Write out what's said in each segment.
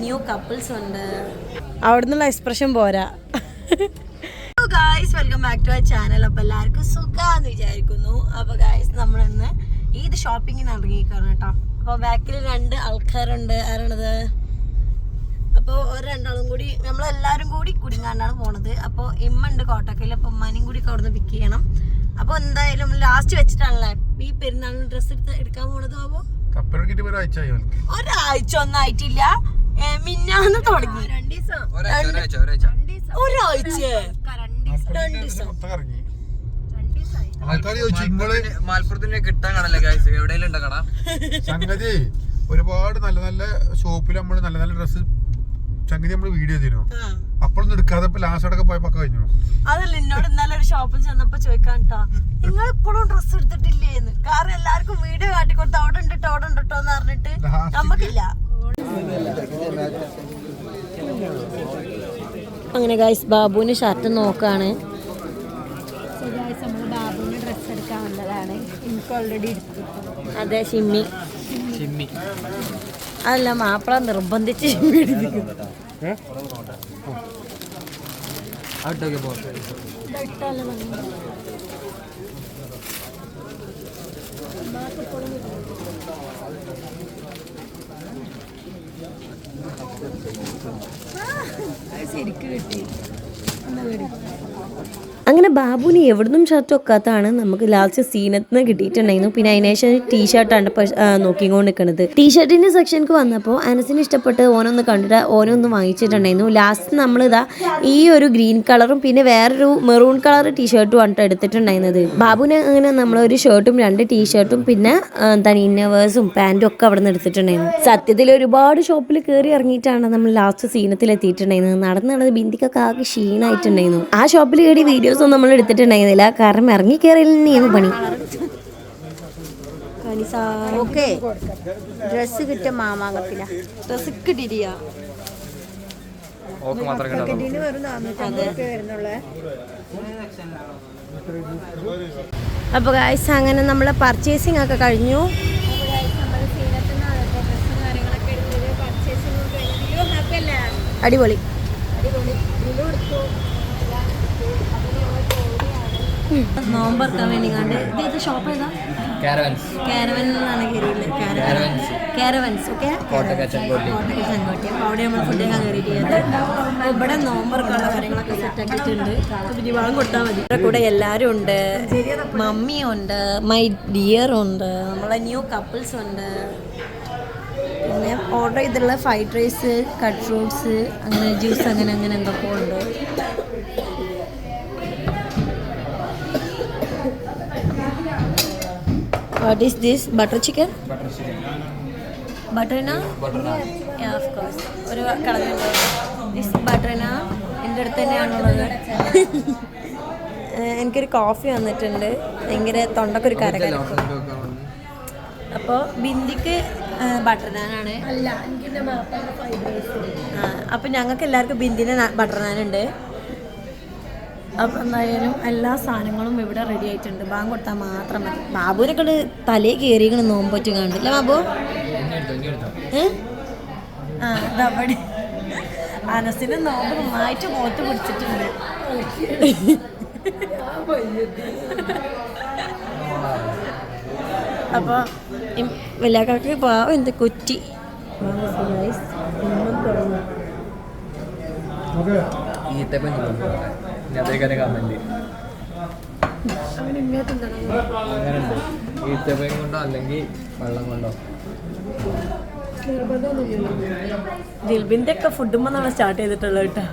New couples ഉണ്ട്. അവിടുന്നുള്ള expression പോരാ. Guys welcome back to our channel. അപ്പോൾ എല്ലാവർക്കും സുഖാന്ന് വിചാരിക്കുന്നു. അപ്പോൾ ഗായ്സ് നമ്മളിന്ന് ഈദ് ഷോപ്പിങ്ങിന് ഇറങ്ങിയിരിക്കുകയാണ് കേട്ടോ. അപ്പോൾ ബാക്കിൽ 2 ആൾക്കാരുണ്ട്. ആരാണത്? അപ്പോൾ രണ്ടാളും കൂടി നമ്മളെല്ലാവരും കൂടി കുടുങ്ങാണ്ടാണ് പോണത്. അപ്പോൾ ഇമ്മ ഉണ്ട് കോട്ടക്കയിൽ. അപ്പോൾ ഉമ്മാനെയും കൂടി അവിടുന്ന് പിക്ക് ചെയ്യണം. അപ്പോൾ എന്തായാലും ലാസ്റ്റ് വെച്ചിട്ടാണല്ലേ ഈ പെരുന്നാളിന് ഡ്രസ്സ് എടുക്കാൻ പോണത്. അപ്പോൾ ഒരാഴ്ച ഒന്നും ആയിട്ടില്ല. മിന്നാന്ന് തുടങ്ങി. ഒരാഴ്ച മലപ്പുറത്തിന് കിട്ടാൻ കാണല്ലേ എവിടെയെങ്കിലും ഉണ്ടോ കട? സംഗതി ഒരുപാട് നല്ല നല്ല ഷോപ്പിൽ നമ്മള് നല്ല നല്ല ഡ്രസ്സ് സംഗതി നമ്മള് വീഡിയോ ചെയ്തിരുന്നു. അപ്പോഴൊന്നും എടുക്കാതെ ലാസ്റ്റ് അടക്കം പോയപ്പോ കഴിഞ്ഞു. അതല്ല എന്നോട് ഇന്നലെ ഒരു ഷോപ്പിൽ ചെന്നപ്പോ ചോദിക്കാൻ കേട്ടോ, നിങ്ങൾ ഇപ്പോഴും ഡ്രസ്സ് എടുത്തിട്ടില്ലേന്ന്. കാരണം എല്ലാവർക്കും വീഡിയോ കാട്ടിക്കൊടുത്ത് അവിടെ ഉണ്ടിട്ടോ എന്ന് പറഞ്ഞിട്ട് നമുക്കില്ല. അങ്ങനെ ഗൈസ് ബാബുവിന് ഷർട്ട് നോക്കാണ്. ബാബുവിന് ഡ്രസ്സ് എടുക്കാൻ വന്നതാണ്. എനിക്ക് ഓൾറെഡി എടുത്തു. അതെ, ഷിമ്മി. അതല്ല, മാപ്പിള നിർബന്ധിച്ച് ഷിമ്മി എടുത്തിരിക്കുന്നു. ശരിക്ക് കിട്ടി. അങ്ങനെ ബാബുവിന് എവിടുന്നും ഷർട്ട് വെക്കാത്തതാണ് നമുക്ക് ലാസ്റ്റ് സീനത്ത് നിന്ന് കിട്ടിയിട്ടുണ്ടായിരുന്നു. പിന്നെ അതിനുശേഷം ടീഷർട്ടാണ് നോക്കിക്കൊണ്ട് നിൽക്കുന്നത്. ടീഷർട്ടിൻ്റെ സെക്ഷനിക്ക് വന്നപ്പോൾ അനസിന് ഇഷ്ടപ്പെട്ട് ഓനൊന്ന് കണ്ടിട്ട് ഓനൊന്ന് വാങ്ങിച്ചിട്ടുണ്ടായിരുന്നു. ലാസ്റ്റ് നമ്മളിതാ ഈ ഒരു ഗ്രീൻ കളറും പിന്നെ വേറൊരു മെറൂൺ കളർ ടീഷർട്ടും ആണ് എടുത്തിട്ടുണ്ടായിരുന്നത്. ബാബുവിന് അങ്ങനെ നമ്മളൊരു ഷർട്ടും 2 ടീഷർട്ടും പിന്നെ ഇന്നവേഴ്സും പാൻറ്റും ഒക്കെ അവിടെ നിന്ന് എടുത്തിട്ടുണ്ടായിരുന്നു. സത്യത്തിൽ ഒരുപാട് ഷോപ്പിൽ കയറി ഇറങ്ങിയിട്ടാണ് നമ്മൾ ലാസ്റ്റ് സീനത്തിൽ എത്തിയിട്ടുണ്ടായിരുന്നത്. നടന്നത് ബിന്ദിക്കൊക്കെ ആകെ ക്ഷീണമായിട്ടുണ്ടായിരുന്നു. ആ ഷോപ്പിൽ കയറി വീഡിയോസ് ഒന്നും നമ്മൾ എടുത്തിട്ടുണ്ടായിരുന്നില്ല. കാരണം ഇറങ്ങി കയറിയിൽ തന്നെയാണ് പണി. ഡ്രസ് കിട്ടിയ മാമാങ്കത്തില ഡ്രസ് കിട്ടിയ അപ്പൊ ഗൈസ് അങ്ങനെ നമ്മളെ പർച്ചേസിംഗ് ഒക്കെ കഴിഞ്ഞു. അടിപൊളി. നോമ്പറക്കാൻ വേണ്ടി കണ്ട് ഇത് ഷോപ്പ് ഏതാ? കാരവൻസിലാണ് കാരവൻസ്. ഓക്കെ, കോട്ടക്ക ചെങ്കോട്ടി. അപ്പോൾ അവിടെ നമ്മൾ ഫുഡ് കഴിക്കാൻ കയറിയിട്ട് ഇവിടെ നോമ്പറക്കാനുള്ള കാര്യങ്ങളൊക്കെ സെറ്റ് ആക്കിയിട്ടുണ്ട്. പിന്നെ വളം കൊടുത്താൽ മതി. ഇവിടെ കൂടെ എല്ലാവരും ഉണ്ട്. മമ്മിയുണ്ട്, മൈ ഡിയർ ഉണ്ട്, നമ്മളെ ന്യൂ കപ്പിൾസ് ഉണ്ട്. പിന്നെ ഓർഡർ ചെയ്തിട്ടുള്ള ഫ്രൈഡ് റൈസ്, കട്ട് ഫ്രൂട്ട്സ്, അങ്ങനെ ജ്യൂസ്, അങ്ങനെ എന്തൊക്കെ ഉണ്ട്. What is this? Butter chicken? Butter naan? Yeah, of course. ഒരു കളറുണ്ട്. This butter naan എൻ്റെ അടുത്ത് തന്നെയാണുള്ളത്. എനിക്കൊരു കോഫി വന്നിട്ടുണ്ട്. ഭയങ്കര തൊണ്ടക്കൊരു കരകരക്കും. അപ്പോൾ ബിന്ദിക്ക് ബട്ടർ നാനാണ്. അപ്പോൾ ഞങ്ങൾക്ക് എല്ലാവർക്കും ബിന്ദിൻ്റെ ബട്ടർ നാനുണ്ട്. അപ്പം എന്തായാലും എല്ലാ സാധനങ്ങളും ഇവിടെ റെഡി ആയിട്ടുണ്ട്. ബാങ്ക് കൊടുത്താൽ മാത്രം മതി. ബാബുവിനൊക്കെ തലേ കയറിയാണ് നോമ്പറ്റ് കണ്ടില്ല ബാബു? ഇതവിടെ അനസിന് നോമ്പ് നന്നായിട്ട് മുഖത്ത് പിടിച്ചിട്ടുണ്ട്. അപ്പോൾ വലിയാക്കാക്ക് പാവം എന്ത് കുറ്റി. കൊണ്ടോ അല്ലെങ്കിൽ വെള്ളം കൊണ്ടോ ദിൽബിന്റെ ഒക്കെ ഫുഡുമെന്നാണ് സ്റ്റാർട്ട് ചെയ്തിട്ടുള്ളത് കേട്ടോ.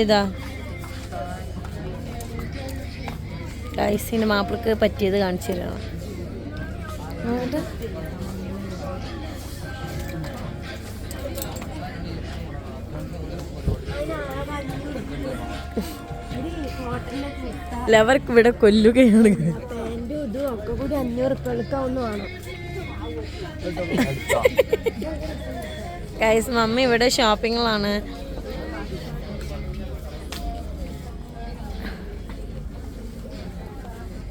ഏതാ ഗൈസിന് മാപ്പിൾക്ക് പറ്റിയത് കാണിച്ചു തരണം. ലവർക്ക് ഇവിടെ കൊല്ലുകയാണ്. ഒക്കെ കൂടി 500 ഉറുപ്പിക വേണം. ഗൈസ് മമ്മി ഇവിടെ ഷോപ്പിങ്ങിലാണ്.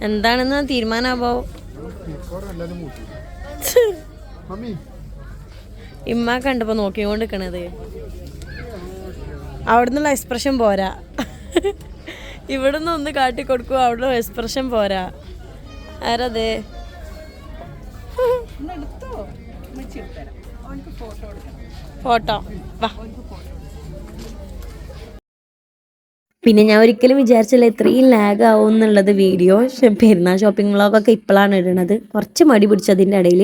എന്താണെന്ന് തീരുമാനാവോ? ഇമ്മ കണ്ടപ്പോ നോക്കിക്കൊണ്ട് നിക്കണത്. അവിടുന്നുള്ള എക്സ്പ്രഷൻ പോരാ. ഇവിടുന്ന് ഒന്ന് കാട്ടിക്കൊടുക്കും, അവിടെ എക്സ്പ്രഷൻ പോരാ. ആരത്? ഫോട്ടോ വാ. പിന്നെ ഞാൻ ഒരിക്കലും വിചാരിച്ചില്ല ഇത്രയും ലാഗ് ആവും എന്നുള്ളത് വീഡിയോ. പെരുന്നാൾ ഷോപ്പിംഗ് വ്ളോഗൊക്കെ ഇപ്പോഴാണ് ഇടുന്നത്. കുറച്ച് മടി പിടിച്ചതിൻ്റെ ഇടയിൽ.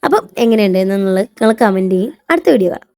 അപ്പം എങ്ങനെയുണ്ടെന്നുള്ളത് നിങ്ങൾ കമൻറ്റ് ചെയ്യും. അടുത്ത വീഡിയോ കാണാം.